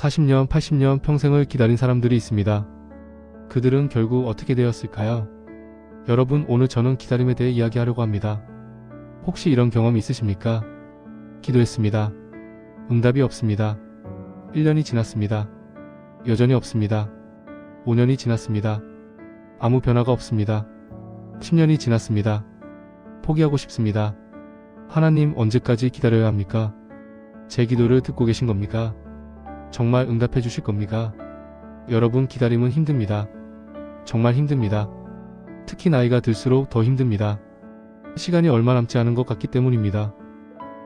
40년, 80년 평생을 기다린 사람들이 있습니다. 그들은 결국 어떻게 되었을까요? 여러분, 오늘 저는 기다림에 대해 이야기하려고 합니다. 혹시 이런 경험 있으십니까? 기도했습니다. 응답이 없습니다. 1년이 지났습니다. 여전히 없습니다. 5년이 지났습니다. 아무 변화가 없습니다. 10년이 지났습니다. 포기하고 싶습니다. 하나님, 언제까지 기다려야 합니까? 제 기도를 듣고 계신 겁니까? 정말 응답해 주실 겁니까? 여러분, 기다림은 힘듭니다. 정말 힘듭니다. 특히 나이가 들수록 더 힘듭니다. 시간이 얼마 남지 않은 것 같기 때문입니다.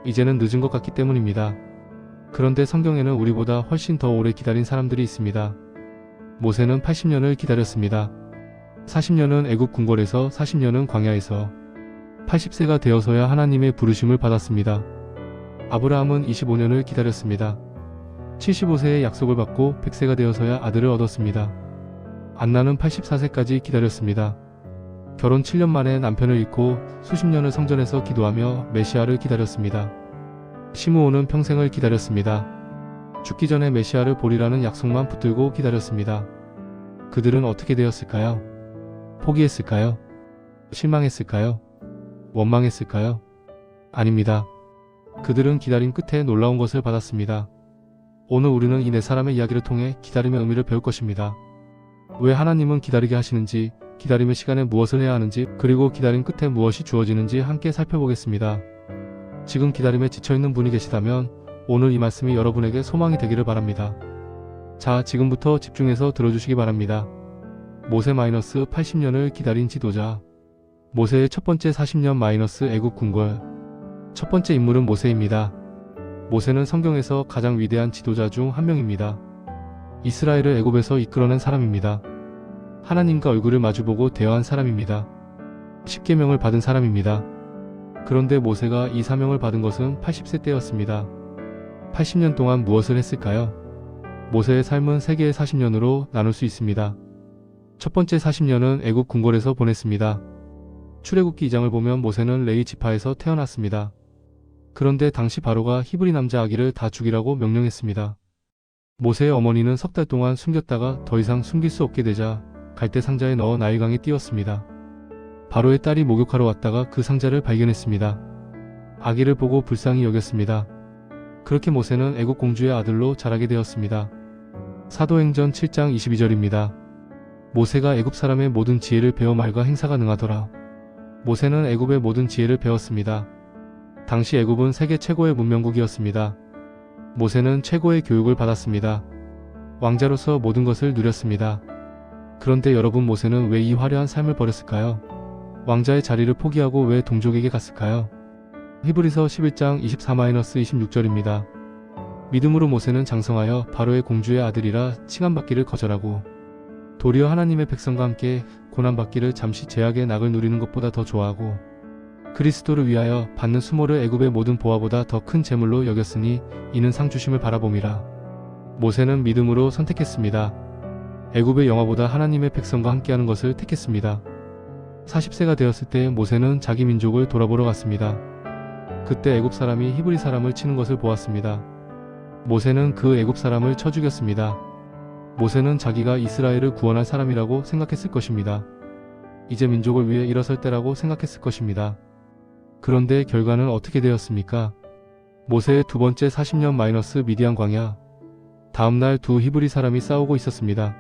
이제는 늦은 것 같기 때문입니다. 그런데 성경에는 우리보다 훨씬 더 오래 기다린 사람들이 있습니다. 모세는 80년을 기다렸습니다. 40년은 애굽 궁궐에서, 40년은 광야에서, 80세가 되어서야 하나님의 부르심을 받았습니다. 아브라함은 25년을 기다렸습니다. 75세에 약속을 받고 100세가 되어서야 아들을 얻었습니다. 안나는 84세까지 기다렸습니다. 결혼 7년 만에 남편을 잃고 수십 년을 성전에서 기도하며 메시아를 기다렸습니다. 시므온은 평생을 기다렸습니다. 죽기 전에 메시아를 보리라는 약속만 붙들고 기다렸습니다. 그들은 어떻게 되었을까요? 포기했을까요? 실망했을까요? 원망했을까요? 아닙니다. 그들은 기다림 끝에 놀라운 것을 받았습니다. 오늘 우리는 이 네 사람의 이야기를 통해 기다림의 의미를 배울 것입니다. 왜 하나님은 기다리게 하시는지, 기다림의 시간에 무엇을 해야 하는지, 그리고 기다림 끝에 무엇이 주어지는지 함께 살펴보겠습니다. 지금 기다림에 지쳐있는 분이 계시다면 오늘 이 말씀이 여러분에게 소망이 되기를 바랍니다. 자, 지금부터 집중해서 들어주시기 바랍니다. 모세 마이너스 80년을 기다린 지도자. 모세의 첫 번째 40년 마이너스 애굽 궁궐. 첫 번째 인물은 모세입니다. 모세는 성경에서 가장 위대한 지도자 중 한 명입니다. 이스라엘을 애굽에서 이끌어낸 사람입니다. 하나님과 얼굴을 마주보고 대화한 사람입니다. 십계명을 받은 사람입니다. 그런데 모세가 이 사명을 받은 것은 80세 때였습니다. 80년 동안 무엇을 했을까요? 모세의 삶은 세 개의 40년으로 나눌 수 있습니다. 첫 번째 40년은 애굽 궁궐에서 보냈습니다. 출애굽기 2장을 보면 모세는 레위 지파에서 태어났습니다. 그런데 당시 바로가 히브리 남자 아기를 다 죽이라고 명령했습니다. 모세의 어머니는 석 달 동안 숨겼다가 더 이상 숨길 수 없게 되자 갈대 상자에 넣어 나일강에 띄웠습니다. 바로의 딸이 목욕하러 왔다가 그 상자를 발견했습니다. 아기를 보고 불쌍히 여겼습니다. 그렇게 모세는 애굽 공주의 아들로 자라게 되었습니다. 사도행전 7장 22절입니다. 모세가 애굽 사람의 모든 지혜를 배워 말과 행사가 능하더라. 모세는 애굽의 모든 지혜를 배웠습니다. 당시 애굽은 세계 최고의 문명국이었습니다. 모세는 최고의 교육을 받았습니다. 왕자로서 모든 것을 누렸습니다. 그런데 여러분, 모세는 왜 이 화려한 삶을 버렸을까요? 왕자의 자리를 포기하고 왜 동족에게 갔을까요? 히브리서 11장 24-26절입니다. 믿음으로 모세는 장성하여 바로의 공주의 아들이라 칭함받기를 거절하고 도리어 하나님의 백성과 함께 고난받기를 잠시 제약의 낙을 누리는 것보다 더 좋아하고 그리스도를 위하여 받는 수모를 애굽의 모든 보화보다 더 큰 재물로 여겼으니 이는 상 주심을 바라봄이라. 모세는 믿음으로 선택했습니다. 애굽의 영화보다 하나님의 백성과 함께하는 것을 택했습니다. 40세가 되었을 때 모세는 자기 민족을 돌아보러 갔습니다. 그때 애굽 사람이 히브리 사람을 치는 것을 보았습니다. 모세는 그 애굽 사람을 쳐 죽였습니다. 모세는 자기가 이스라엘을 구원할 사람이라고 생각했을 것입니다. 이제 민족을 위해 일어설 때라고 생각했을 것입니다. 그런데 결과는 어떻게 되었습니까? 모세의 두 번째 40년 마이너스 미디안 광야. 다음날 두 히브리 사람이 싸우고 있었습니다.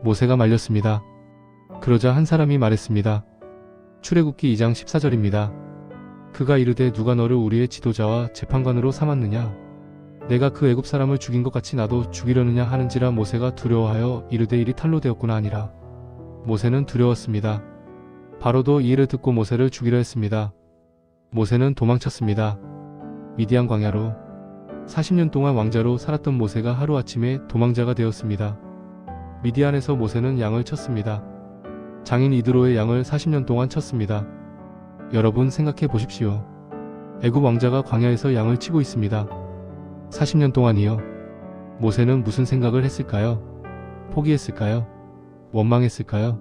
모세가 말렸습니다. 그러자 한 사람이 말했습니다. 출애굽기 2장 14절입니다. 그가 이르되 누가 너를 우리의 지도자와 재판관으로 삼았느냐? 내가 그 애굽 사람을 죽인 것 같이 나도 죽이려느냐 하는지라. 모세가 두려워하여 이르되 일이 탈로 되었구나 하니라. 모세는 두려웠습니다. 바로도 이 일을 듣고 모세를 죽이려 했습니다. 모세는 도망쳤습니다. 미디안 광야로. 40년 동안 왕자로 살았던 모세가 하루아침에 도망자가 되었습니다. 미디안에서 모세는 양을 쳤습니다. 장인 이드로의 양을 40년 동안 쳤습니다. 여러분, 생각해 보십시오. 애굽 왕자가 광야에서 양을 치고 있습니다. 40년 동안이요. 모세는 무슨 생각을 했을까요? 포기했을까요? 원망했을까요?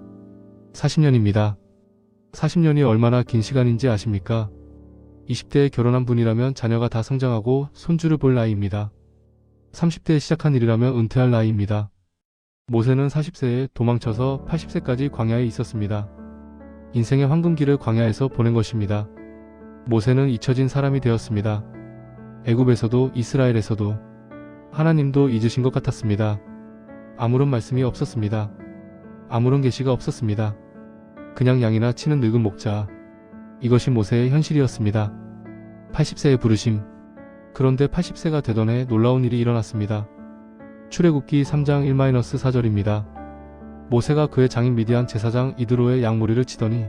40년입니다. 40년이 얼마나 긴 시간인지 아십니까? 20대에 결혼한 분이라면 자녀가 다 성장하고 손주를 볼 나이입니다. 30대에 시작한 일이라면 은퇴할 나이입니다. 모세는 40세에 도망쳐서 80세까지 광야에 있었습니다. 인생의 황금기를 광야에서 보낸 것입니다. 모세는 잊혀진 사람이 되었습니다. 애굽에서도 이스라엘에서도 하나님도 잊으신 것 같았습니다. 아무런 말씀이 없었습니다. 아무런 계시가 없었습니다. 그냥 양이나 치는 늙은 목자. 이것이 모세의 현실이었습니다. 80세의 부르심. 그런데 80세가 되던 해 놀라운 일이 일어났습니다. 출애굽기 3장 1-4절입니다. 모세가 그의 장인 미디안 제사장 이드로의 양무리를 치더니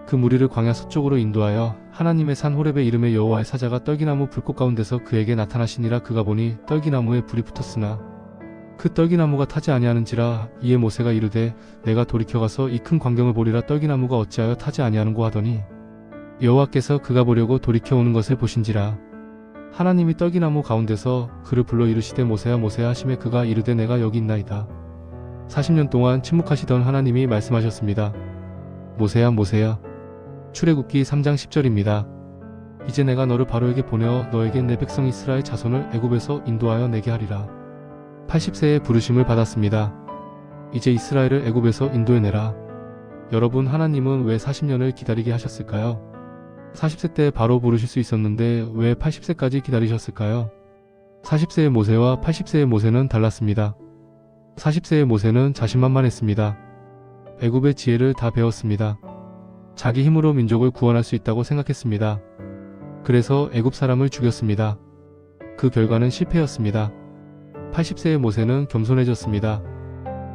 그 무리를 광야 서쪽으로 인도하여 하나님의 산 호렙의 이름의 여호와의 사자가 떨기나무 불꽃 가운데서 그에게 나타나시니라. 그가 보니 떨기나무에 불이 붙었으나 그 떨기나무가 타지 아니하는지라. 이에 모세가 이르되 내가 돌이켜가서 이 큰 광경을 보리라. 떨기나무가 어찌하여 타지 아니하는고 하더니 여호와께서 그가 보려고 돌이켜오는 것을 보신지라. 하나님이 떨기나무 가운데서 그를 불러 이르시되 모세야 모세야 하시매 그가 이르되 내가 여기 있나이다. 40년 동안 침묵하시던 하나님이 말씀하셨습니다. 모세야 모세야. 출애굽기 3장 10절입니다. 이제 내가 너를 바로에게 보내어 너에게 내 백성 이스라엘 자손을 애굽에서 인도하여 내게 하리라. 80세의 부르심을 받았습니다. 이제 이스라엘을 애굽에서 인도해내라. 여러분, 하나님은 왜 40년을 기다리게 하셨을까요? 40세 때 바로 부르실 수 있었는데 왜 80세까지 기다리셨을까요? 40세의 모세와 80세의 모세는 달랐습니다. 40세의 모세는 자신만만했습니다. 애굽의 지혜를 다 배웠습니다. 자기 힘으로 민족을 구원할 수 있다고 생각했습니다. 그래서 애굽 사람을 죽였습니다. 그 결과는 실패였습니다. 80세의 모세는 겸손해졌습니다.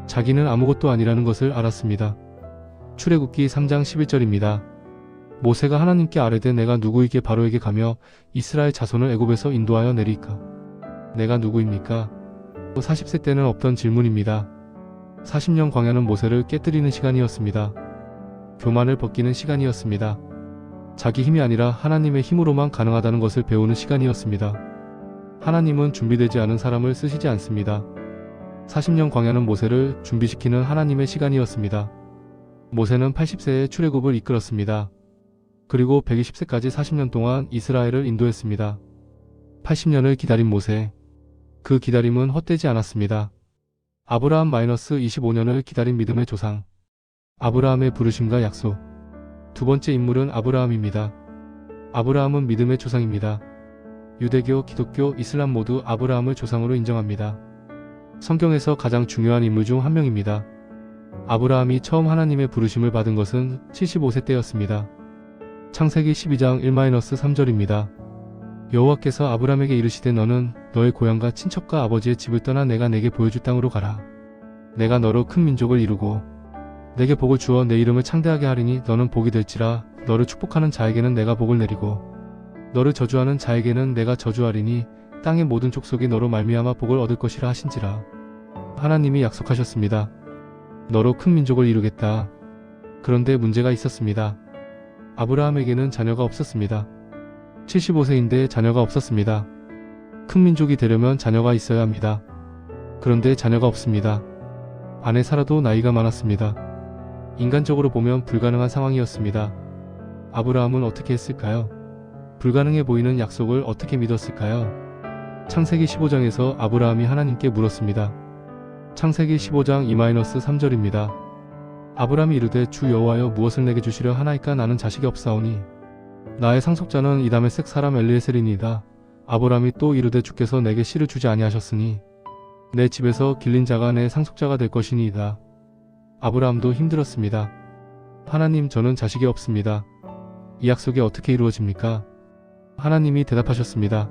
자기는 아무것도 아니라는 것을 알았습니다. 출애굽기 3장 11절입니다. 모세가 하나님께 아뢰되 내가 누구이게 바로에게 가며 이스라엘 자손을 애굽에서 인도하여 내리까? 내가 누구입니까? 40세 때는 없던 질문입니다. 40년 광야는 모세를 깨뜨리는 시간이었습니다. 교만을 벗기는 시간이었습니다. 자기 힘이 아니라 하나님의 힘으로만 가능하다는 것을 배우는 시간이었습니다. 하나님은 준비되지 않은 사람을 쓰시지 않습니다. 40년 광야는 모세를 준비시키는 하나님의 시간이었습니다. 모세는 80세에 출애굽을 이끌었습니다. 그리고 120세까지 40년 동안 이스라엘을 인도했습니다. 80년을 기다린 모세. 그 기다림은 헛되지 않았습니다. 아브라함 -25년을 기다린 믿음의 조상. 아브라함의 부르심과 약속. 두 번째 인물은 아브라함입니다. 아브라함은 믿음의 조상입니다. 유대교, 기독교, 이슬람 모두 아브라함을 조상으로 인정합니다. 성경에서 가장 중요한 인물 중 한 명입니다. 아브라함이 처음 하나님의 부르심을 받은 것은 75세 때였습니다. 창세기 12장 1-3절입니다. 여호와께서 아브라함에게 이르시되 너는 너의 고향과 친척과 아버지의 집을 떠나 내가 내게 보여줄 땅으로 가라. 내가 너로 큰 민족을 이루고 내게 복을 주어 내 이름을 창대하게 하리니 너는 복이 될지라. 너를 축복하는 자에게는 내가 복을 내리고 너를 저주하는 자에게는 내가 저주하리니 땅의 모든 족속이 너로 말미암아 복을 얻을 것이라 하신지라. 하나님이 약속하셨습니다. 너로 큰 민족을 이루겠다. 그런데 문제가 있었습니다. 아브라함에게는 자녀가 없었습니다. 75세인데 자녀가 없었습니다. 큰 민족이 되려면 자녀가 있어야 합니다. 그런데 자녀가 없습니다. 아내 사라도 나이가 많았습니다. 인간적으로 보면 불가능한 상황이었습니다. 아브라함은 어떻게 했을까요? 불가능해 보이는 약속을 어떻게 믿었을까요? 창세기 15장에서 아브라함이 하나님께 물었습니다. 창세기 15장 2-3절입니다. 아브라함이 이르되 주 여호와여 무엇을 내게 주시려 하나이까? 나는 자식이 없사오니 나의 상속자는 이 다메섹 사람 엘리에셀이니이다. 아브라함이 또 이르되 주께서 내게 씨를 주지 아니하셨으니 내 집에서 길린 자가 내 상속자가 될 것이니이다. 아브라함도 힘들었습니다. 하나님, 저는 자식이 없습니다. 이 약속이 어떻게 이루어집니까? 하나님이 대답하셨습니다.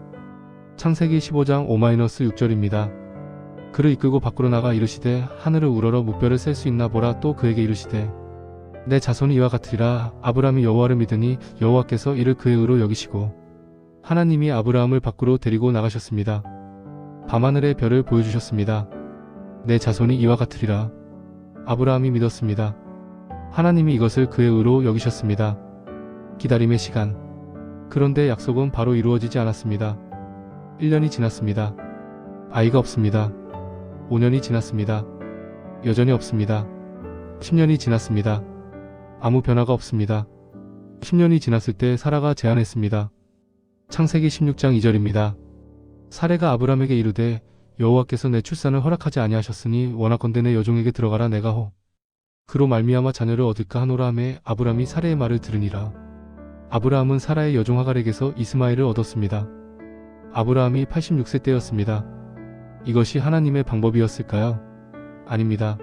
창세기 15장 5-6절입니다. 그를 이끌고 밖으로 나가 이르시되 하늘을 우러러 무뼈를 셀 수 있나 보라. 또 그에게 이르시되 내 자손이 이와 같으리라. 아브라함이 여호와를 믿으니 여호와께서 이를 그의 의로 여기시고 하나님이 아브라함을 밖으로 데리고 나가셨습니다. 밤하늘의 별을 보여주셨습니다. 내 자손이 이와 같으리라. 아브라함이 믿었습니다. 하나님이 이것을 그의 의로 여기셨습니다. 기다림의 시간. 그런데 약속은 바로 이루어지지 않았습니다. 1년이 지났습니다. 아이가 없습니다. 5년이 지났습니다. 여전히 없습니다. 10년이 지났습니다. 아무 변화가 없습니다. 10년이 지났을 때 사라가 제안했습니다. 창세기 16장 2절입니다. 사레가 아브라함에게 이르되 여호와께서 내 출산을 허락하지 아니하셨으니 원하건대 내 여종에게 들어가라. 내가 그로 말미암아 자녀를 얻을까 하노라 하매 아브람이 사레의 말을 들으니라. 아브라함은 사라의 여종 하갈에게서 이스마엘을 얻었습니다. 아브라함이 86세 때였습니다. 이것이 하나님의 방법이었을까요? 아닙니다.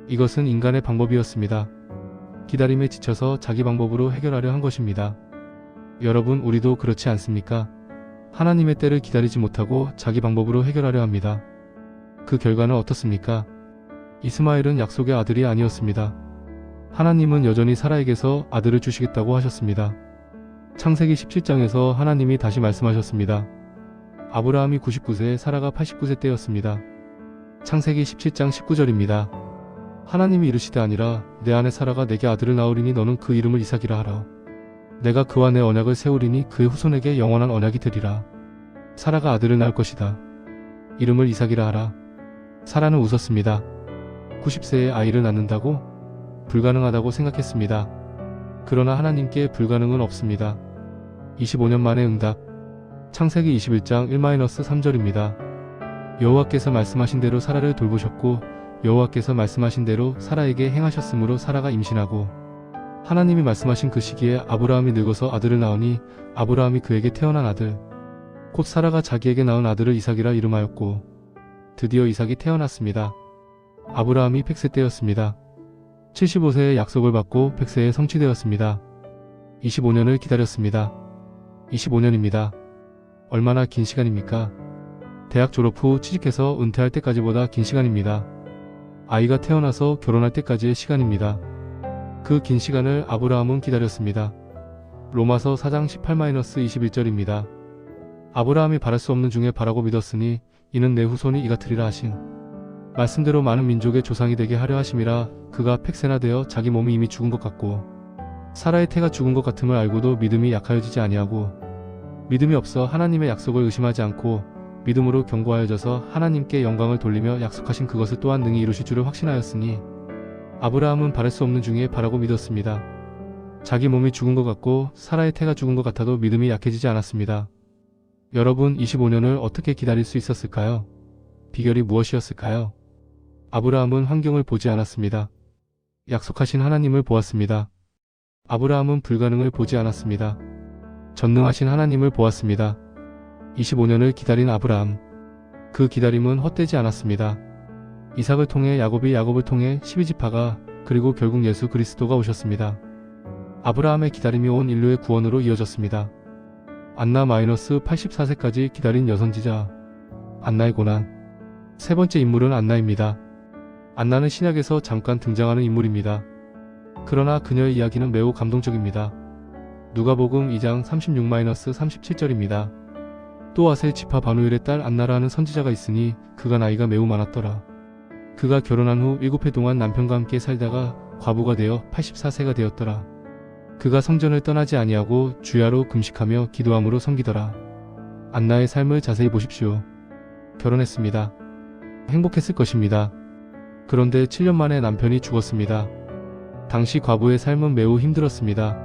이것은 인간의 방법이었습니다. 기다림에 지쳐서 자기 방법으로 해결하려 한 것입니다. 여러분, 우리도 그렇지 않습니까? 하나님의 때를 기다리지 못하고 자기 방법으로 해결하려 합니다. 그 결과는 어떻습니까? 이스마엘은 약속의 아들이 아니었습니다. 하나님은 여전히 사라에게서 아들을 주시겠다고 하셨습니다. 창세기 17장에서 하나님이 다시 말씀하셨습니다. 아브라함이 99세, 사라가 89세 때였습니다. 창세기 17장 19절입니다. 하나님이 이르시되 아니라 내 아내 사라가 내게 아들을 낳으리니 너는 그 이름을 이삭이라 하라. 내가 그와 내 언약을 세우리니 그의 후손에게 영원한 언약이 되리라. 사라가 아들을 낳을 것이다. 이름을 이삭이라 하라. 사라는 웃었습니다. 90세에 아이를 낳는다고? 불가능하다고 생각했습니다. 그러나 하나님께 불가능은 없습니다. 25년 만에 응답. 창세기 21장 1-3절입니다. 여호와께서 말씀하신 대로 사라를 돌보셨고 여호와께서 말씀하신 대로 사라에게 행하셨으므로 사라가 임신하고 하나님이 말씀하신 그 시기에 아브라함이 늙어서 아들을 낳으니 아브라함이 그에게 태어난 아들 곧 사라가 자기에게 낳은 아들을 이삭이라 이름하였고 드디어 이삭이 태어났습니다. 아브라함이 100세 때였습니다. 75세에 약속을 받고 100세에 성취되었습니다. 25년을 기다렸습니다. 25년입니다. 얼마나 긴 시간입니까? 대학 졸업 후 취직해서 은퇴할 때까지보다 긴 시간입니다. 아이가 태어나서 결혼할 때까지의 시간입니다. 그 긴 시간을 아브라함은 기다렸습니다. 로마서 4장 18-21절입니다. 아브라함이 바랄 수 없는 중에 바라고 믿었으니 이는 내 후손이 이같으리라 하신 말씀대로 많은 민족의 조상이 되게 하려 하심이라. 그가 100세나 되어 자기 몸이 이미 죽은 것 같고 사라의 태가 죽은 것 같음을 알고도 믿음이 약하여지지 아니하고 믿음이 없어 하나님의 약속을 의심하지 않고 믿음으로 견고하여져서 하나님께 영광을 돌리며 약속하신 그것을 또한 능히 이루실 줄을 확신하였으니 아브라함은 바랄 수 없는 중에 바라고 믿었습니다. 자기 몸이 죽은 것 같고 사라의 태가 죽은 것 같아도 믿음이 약해지지 않았습니다. 여러분, 25년을 어떻게 기다릴 수 있었을까요? 비결이 무엇이었을까요? 아브라함은 환경을 보지 않았습니다. 약속하신 하나님을 보았습니다. 아브라함은 불가능을 보지 않았습니다. 전능하신 하나님을 보았습니다. 25년을 기다린 아브라함. 그 기다림은 헛되지 않았습니다. 이삭을 통해 야곱이 야곱을 통해 12지파가 그리고 결국 예수 그리스도가 오셨습니다. 아브라함의 기다림이 온 인류의 구원으로 이어졌습니다. 안나 -84세까지 기다린 여선지자 안나의 고난. 세 번째 인물은 안나입니다. 안나는 신약에서 잠깐 등장하는 인물입니다. 그러나 그녀의 이야기는 매우 감동적입니다. 누가복음 2장 36-37절입니다. 또 아셀 지파 바누엘의 딸 안나라 하는 선지자가 있으니 그가 나이가 매우 많았더라. 그가 결혼한 후 7해 동안 남편과 함께 살다가 과부가 되어 84세가 되었더라. 그가 성전을 떠나지 아니하고 주야로 금식하며 기도함으로 섬기더라. 안나의 삶을 자세히 보십시오. 결혼했습니다. 행복했을 것입니다. 그런데 7년 만에 남편이 죽었습니다. 당시 과부의 삶은 매우 힘들었습니다.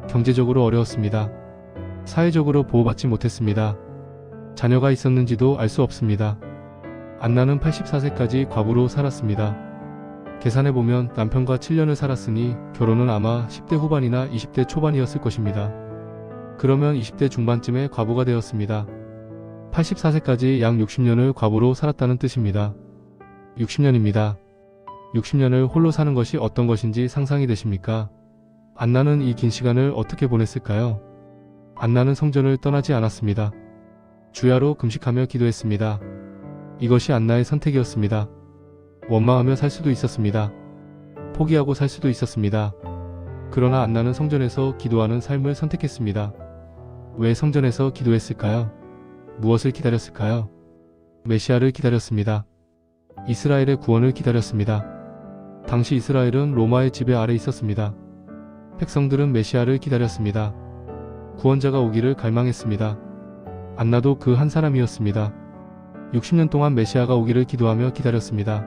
경제적으로 어려웠습니다. 사회적으로 보호받지 못했습니다. 자녀가 있었는지도 알 수 없습니다. 안나는 84세까지 과부로 살았습니다. 계산해보면 남편과 7년을 살았으니 결혼은 아마 10대 후반이나 20대 초반이었을 것입니다. 그러면 20대 중반쯤에 과부가 되었습니다. 84세까지 약 60년을 과부로 살았다는 뜻입니다. 60년입니다. 60년을 홀로 사는 것이 어떤 것인지 상상이 되십니까? 안나는 이 긴 시간을 어떻게 보냈을까요? 안나는 성전을 떠나지 않았습니다. 주야로 금식하며 기도했습니다. 이것이 안나의 선택이었습니다. 원망하며 살 수도 있었습니다. 포기하고 살 수도 있었습니다. 그러나 안나는 성전에서 기도하는 삶을 선택했습니다. 왜 성전에서 기도했을까요? 무엇을 기다렸을까요? 메시아를 기다렸습니다. 이스라엘의 구원을 기다렸습니다. 당시 이스라엘은 로마의 지배 아래 있었습니다. 백성들은 메시아를 기다렸습니다. 구원자가 오기를 갈망했습니다. 안나도 그 한 사람이었습니다. 60년 동안 메시아가 오기를 기도하며 기다렸습니다.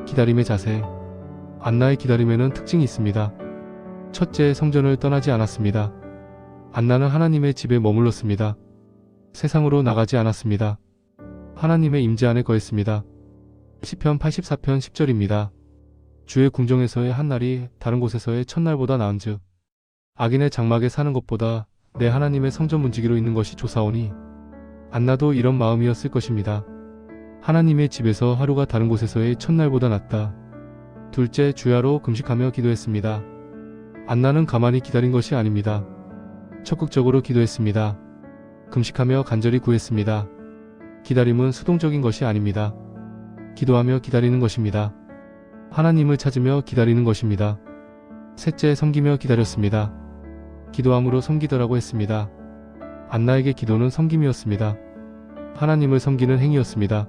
기다림의 자세. 안나의 기다림에는 특징이 있습니다. 첫째, 성전을 떠나지 않았습니다. 안나는 하나님의 집에 머물렀습니다. 세상으로 나가지 않았습니다. 하나님의 임재 안에 거했습니다. 시편 84편 10절입니다. 주의 궁정에서의 한 날이 다른 곳에서의 첫날보다 나은즉 악인의 장막에 사는 것보다 내 하나님의 성전 문지기로 있는 것이 좋사오니 안나도 이런 마음이었을 것입니다. 하나님의 집에서 하루가 다른 곳에서의 첫날보다 낫다. 둘째, 주야로 금식하며 기도했습니다. 안나는 가만히 기다린 것이 아닙니다. 적극적으로 기도했습니다. 금식하며 간절히 구했습니다. 기다림은 수동적인 것이 아닙니다. 기도하며 기다리는 것입니다. 하나님을 찾으며 기다리는 것입니다. 셋째, 섬기며 기다렸습니다. 기도함으로 섬기더라고 했습니다. 안나에게 기도는 섬김이었습니다. 하나님을 섬기는 행위였습니다.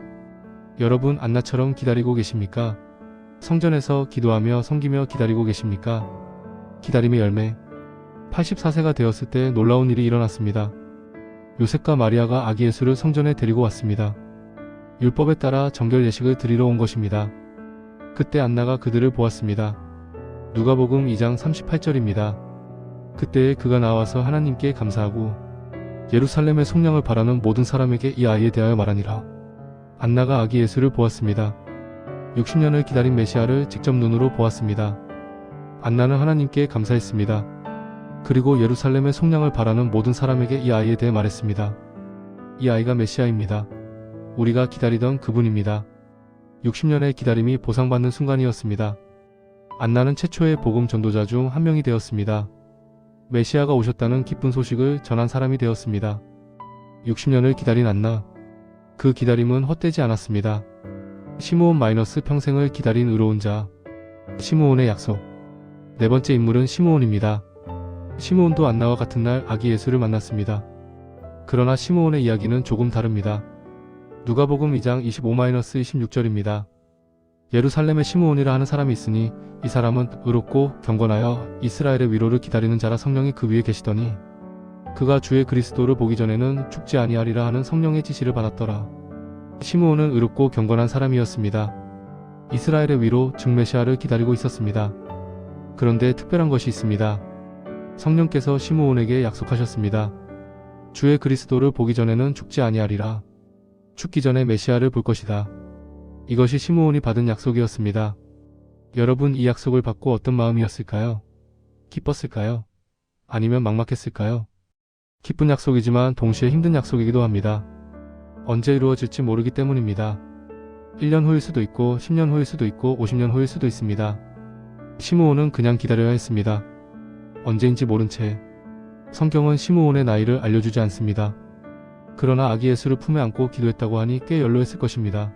여러분, 안나처럼 기다리고 계십니까? 성전에서 기도하며 섬기며 기다리고 계십니까? 기다림의 열매. 84세가 되었을 때 놀라운 일이 일어났습니다. 요셉과 마리아가 아기 예수를 성전에 데리고 왔습니다. 율법에 따라 정결 예식을 드리러 온 것입니다. 그때 안나가 그들을 보았습니다. 누가복음 2장 38절입니다. 그때에 그가 나와서 하나님께 감사하고 예루살렘의 속량을 바라는 모든 사람에게 이 아이에 대하여 말하니라. 안나가 아기 예수를 보았습니다. 60년을 기다린 메시아를 직접 눈으로 보았습니다. 안나는 하나님께 감사했습니다. 그리고 예루살렘의 속량을 바라는 모든 사람에게 이 아이에 대해 말했습니다. 이 아이가 메시아입니다. 우리가 기다리던 그분입니다. 60년의 기다림이 보상받는 순간이었습니다. 안나는 최초의 복음 전도자 중 한 명이 되었습니다. 메시아가 오셨다는 기쁜 소식을 전한 사람이 되었습니다. 60년을 기다린 안나. 그 기다림은 헛되지 않았습니다. 시므온 평생을 기다린 의로운 자. 시므온의 약속. 네 번째 인물은 시므온입니다. 시므온도 안나와 같은 날 아기 예수를 만났습니다. 그러나 시므온의 이야기는 조금 다릅니다. 누가복음 2장 25-26절입니다. 예루살렘에 시므온이라 하는 사람이 있으니 이 사람은 의롭고 경건하여 이스라엘의 위로를 기다리는 자라 성령이 그 위에 계시더니 그가 주의 그리스도를 보기 전에는 죽지 아니하리라 하는 성령의 지시를 받았더라. 시므온은 의롭고 경건한 사람이었습니다. 이스라엘의 위로 즉 메시아를 기다리고 있었습니다. 그런데 특별한 것이 있습니다. 성령께서 시므온에게 약속하셨습니다. 주의 그리스도를 보기 전에는 죽지 아니하리라. 죽기 전에 메시아를 볼 것이다. 이것이 시므온이 받은 약속이었습니다. 여러분, 이 약속을 받고 어떤 마음이었을까요? 기뻤을까요? 아니면 막막했을까요? 기쁜 약속이지만 동시에 힘든 약속이기도 합니다. 언제 이루어질지 모르기 때문입니다. 1년 후일 수도 있고 10년 후일 수도 있고 50년 후일 수도 있습니다. 시므온은 그냥 기다려야 했습니다. 언제인지 모른 채. 성경은 시므온의 나이를 알려주지 않습니다. 그러나 아기 예수를 품에 안고 기도했다고 하니 꽤 연로했을 것입니다.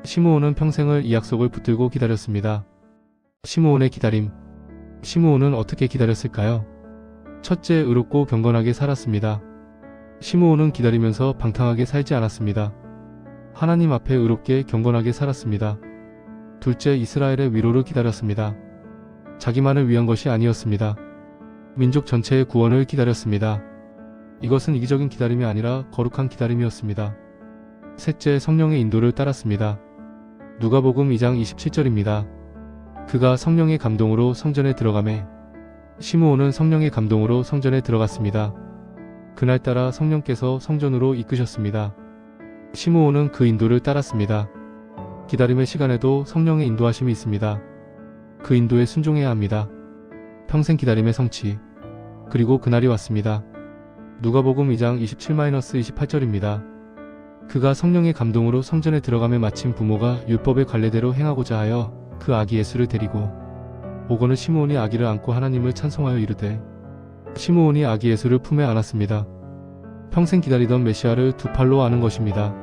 시므온은 평생을 이 약속을 붙들고 기다렸습니다. 시므온의 기다림. 시므온은 어떻게 기다렸을까요? 첫째, 의롭고 경건하게 살았습니다. 시므온은 기다리면서 방탕하게 살지 않았습니다. 하나님 앞에 의롭게 경건하게 살았습니다. 둘째, 이스라엘의 위로를 기다렸습니다. 자기만을 위한 것이 아니었습니다. 민족 전체의 구원을 기다렸습니다. 이것은 이기적인 기다림이 아니라 거룩한 기다림이었습니다. 셋째, 성령의 인도를 따랐습니다. 누가복음 2장 27절입니다. 그가 성령의 감동으로 성전에 들어가매 시므온은 성령의 감동으로 성전에 들어갔습니다. 그날따라 성령께서 성전으로 이끄셨습니다. 시므온은 그 인도를 따랐습니다. 기다림의 시간에도 성령의 인도하심이 있습니다. 그 인도에 순종해야 합니다. 평생 기다림의 성취. 그리고 그날이 왔습니다. 누가복음 2장 27-28절입니다. 그가 성령의 감동으로 성전에 들어가며 마침 부모가 율법의 관례대로 행하고자 하여 그 아기 예수를 데리고 오거늘 시므온이 아기를 안고 하나님을 찬송하여 이르되 시므온이 아기 예수를 품에 안았습니다. 평생 기다리던 메시아를 두 팔로 아는 것입니다.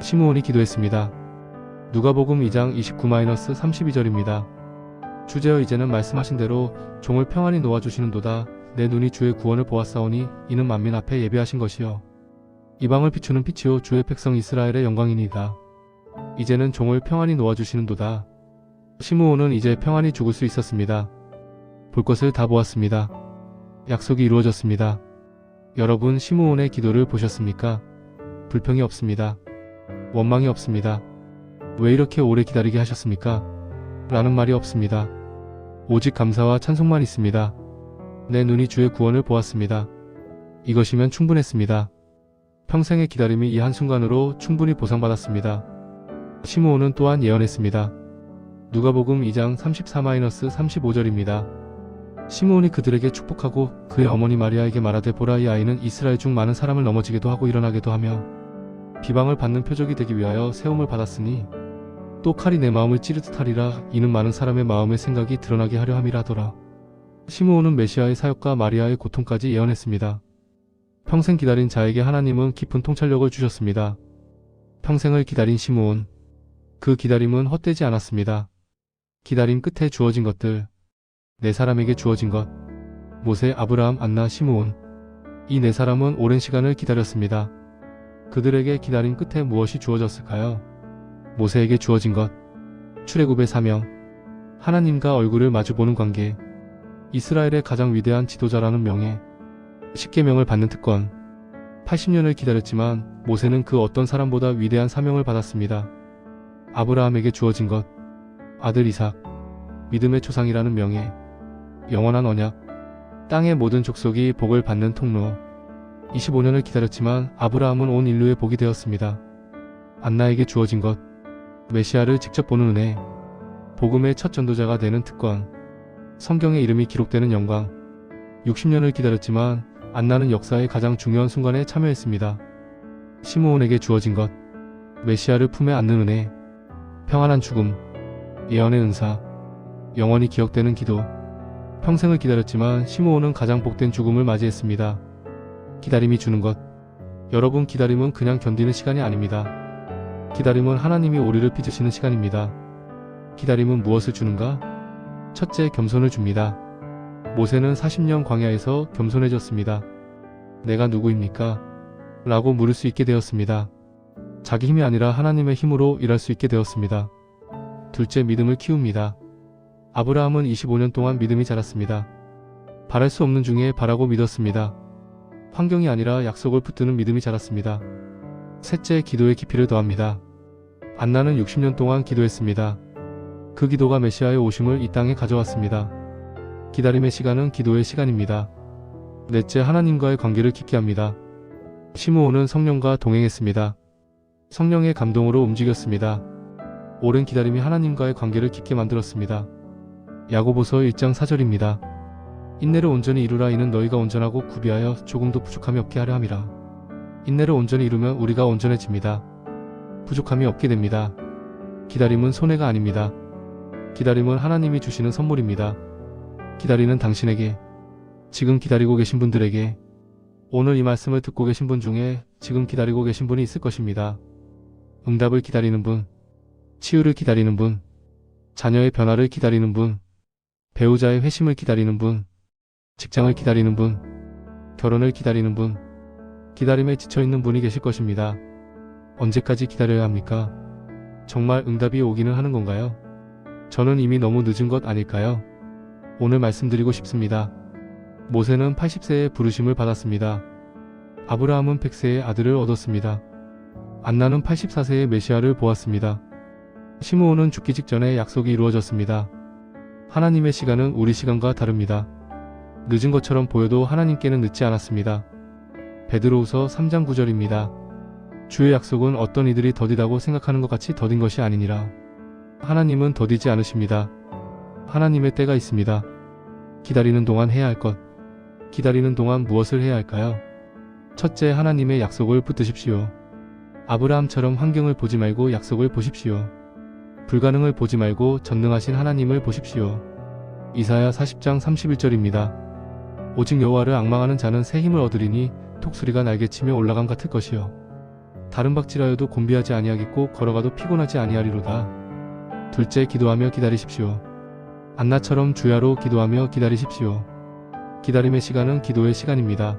시므온이 기도했습니다. 누가복음 2장 29-32절입니다. 주제여 이제는 말씀하신 대로 종을 평안히 놓아주시는도다. 내 눈이 주의 구원을 보았사오니 이는 만민 앞에 예배하신 것이요 이방을 비추는 빛이요 주의 백성 이스라엘의 영광이니이다. 이제는 종을 평안히 놓아주시는도다. 시므온은 이제 평안히 죽을 수 있었습니다. 볼 것을 다 보았습니다. 약속이 이루어졌습니다. 여러분, 시므온의 기도를 보셨습니까? 불평이 없습니다. 원망이 없습니다. 왜 이렇게 오래 기다리게 하셨습니까? 라는 말이 없습니다. 오직 감사와 찬송만 있습니다. 내 눈이 주의 구원을 보았습니다. 이것이면 충분했습니다. 평생의 기다림이 이 한순간으로 충분히 보상받았습니다. 시므온은 또한 예언했습니다. 누가복음 2장 34-35절입니다. 시므온이 그들에게 축복하고 그의 어머니 마리아에게 말하되 보라 이 아이는 이스라엘 중 많은 사람을 넘어지게도 하고 일어나게도 하며 비방을 받는 표적이 되기 위하여 세움을 받았으니 또 칼이 내 마음을 찌르듯 하리라. 이는 많은 사람의 마음의 생각이 드러나게 하려 함이라 하더라. 시므온은 메시아의 사역과 마리아의 고통까지 예언했습니다. 평생 기다린 자에게 하나님은 깊은 통찰력을 주셨습니다. 평생을 기다린 시므온. 그 기다림은 헛되지 않았습니다. 기다림 끝에 주어진 것들. 네 사람에게 주어진 것. 모세, 아브라함, 안나, 시므온. 이 네 사람은 오랜 시간을 기다렸습니다. 그들에게 기다림 끝에 무엇이 주어졌을까요? 모세에게 주어진 것. 출애굽의 사명. 하나님과 얼굴을 마주보는 관계. 이스라엘의 가장 위대한 지도자라는 명예. 십계명을 받는 특권. 80년을 기다렸지만 모세는 그 어떤 사람보다 위대한 사명을 받았습니다. 아브라함에게 주어진 것. 아들 이삭. 믿음의 조상이라는 명예. 영원한 언약. 땅의 모든 족속이 복을 받는 통로. 25년을 기다렸지만 아브라함은 온 인류의 복이 되었습니다. 안나에게 주어진 것. 메시아를 직접 보는 은혜. 복음의 첫 전도자가 되는 특권. 성경의 이름이 기록되는 영광. 60년을 기다렸지만 안나는 역사의 가장 중요한 순간에 참여했습니다. 시므온에게 주어진 것. 메시아를 품에 안는 은혜. 평안한 죽음. 예언의 은사. 영원히 기억되는 기도. 평생을 기다렸지만 시므온은 가장 복된 죽음을 맞이했습니다. 기다림이 주는 것. 여러분, 기다림은 그냥 견디는 시간이 아닙니다. 기다림은 하나님이 우리를 빚으시는 시간입니다. 기다림은 무엇을 주는가? 첫째, 겸손을 줍니다. 모세는 40년 광야에서 겸손해졌습니다. 내가 누구입니까? 라고 물을 수 있게 되었습니다. 자기 힘이 아니라 하나님의 힘으로 일할 수 있게 되었습니다. 둘째, 믿음을 키웁니다. 아브라함은 25년 동안 믿음이 자랐습니다. 바랄 수 없는 중에 바라고 믿었습니다. 환경이 아니라 약속을 붙드는 믿음이 자랐습니다. 셋째, 기도의 깊이를 더합니다. 안나는 60년 동안 기도했습니다. 그 기도가 메시아의 오심을 이 땅에 가져왔습니다. 기다림의 시간은 기도의 시간입니다. 넷째, 하나님과의 관계를 깊게 합니다. 시므온은 성령과 동행했습니다. 성령의 감동으로 움직였습니다. 오랜 기다림이 하나님과의 관계를 깊게 만들었습니다. 야고보서 1장 4절입니다. 인내를 온전히 이루라. 이는 너희가 온전하고 구비하여 조금도 부족함이 없게 하려 함이라. 인내를 온전히 이루면 우리가 온전해집니다. 부족함이 없게 됩니다. 기다림은 손해가 아닙니다. 기다림은 하나님이 주시는 선물입니다. 기다리는 당신에게, 지금 기다리고 계신 분들에게, 오늘 이 말씀을 듣고 계신 분 중에 지금 기다리고 계신 분이 있을 것입니다. 응답을 기다리는 분, 치유를 기다리는 분, 자녀의 변화를 기다리는 분, 배우자의 회심을 기다리는 분, 직장을 기다리는 분, 결혼을 기다리는 분, 기다림에 지쳐있는 분이 계실 것입니다. 언제까지 기다려야 합니까? 정말 응답이 오기는 하는 건가요? 저는 이미 너무 늦은 것 아닐까요? 오늘 말씀드리고 싶습니다. 모세는 80세에 부르심을 받았습니다. 아브라함은 100세에 아들을 얻었습니다. 안나는 84세에 메시아를 보았습니다. 시므온은 죽기 직전에 약속이 이루어졌습니다. 하나님의 시간은 우리 시간과 다릅니다. 늦은 것처럼 보여도 하나님께는 늦지 않았습니다. 베드로후서 3장 9절입니다. 주의 약속은 어떤 이들이 더디다고 생각하는 것 같이 더딘 것이 아니니라. 하나님은 더디지 않으십니다. 하나님의 때가 있습니다. 기다리는 동안 해야 할 것. 기다리는 동안 무엇을 해야 할까요? 첫째, 하나님의 약속을 붙드십시오. 아브라함처럼 환경을 보지 말고 약속을 보십시오. 불가능을 보지 말고 전능하신 하나님을 보십시오. 이사야 40장 31절입니다. 오직 여호와를 앙망하는 자는 새 힘을 얻으리니 독수리가 날개치며 올라감 같을 것이요. 다른 박질하여도 곤비하지 아니하겠고 걸어가도 피곤하지 아니하리로다. 둘째, 기도하며 기다리십시오. 안나처럼 주야로 기도하며 기다리십시오. 기다림의 시간은 기도의 시간입니다.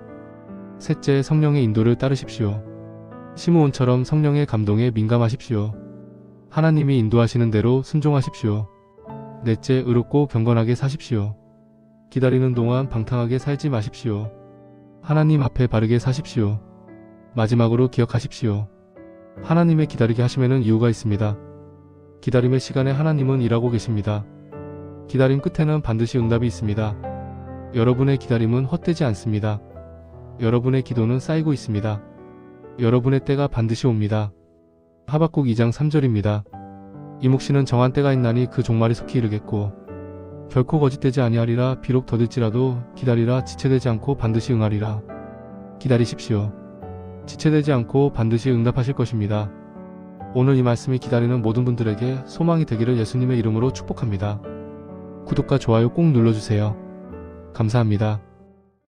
셋째, 성령의 인도를 따르십시오. 시므온처럼 성령의 감동에 민감하십시오. 하나님이 인도하시는 대로 순종하십시오. 넷째, 의롭고 경건하게 사십시오. 기다리는 동안 방탕하게 살지 마십시오. 하나님 앞에 바르게 사십시오. 마지막으로 기억하십시오. 하나님의 기다리게 하심에는 이유가 있습니다. 기다림의 시간에 하나님은 일하고 계십니다. 기다림 끝에는 반드시 응답이 있습니다. 여러분의 기다림은 헛되지 않습니다. 여러분의 기도는 쌓이고 있습니다. 여러분의 때가 반드시 옵니다. 하박국 2장 3절입니다. 이묵시는 정한 때가 있나니 그 종말이 속히 이르겠고 결코 거짓되지 아니하리라. 비록 더딜지라도 기다리라. 지체되지 않고 반드시 응하리라. 기다리십시오. 지체되지 않고 반드시 응답하실 것입니다. 오늘 이 말씀이 기다리는 모든 분들에게 소망이 되기를 예수님의 이름으로 축복합니다. 구독과 좋아요 꼭 눌러주세요. 감사합니다.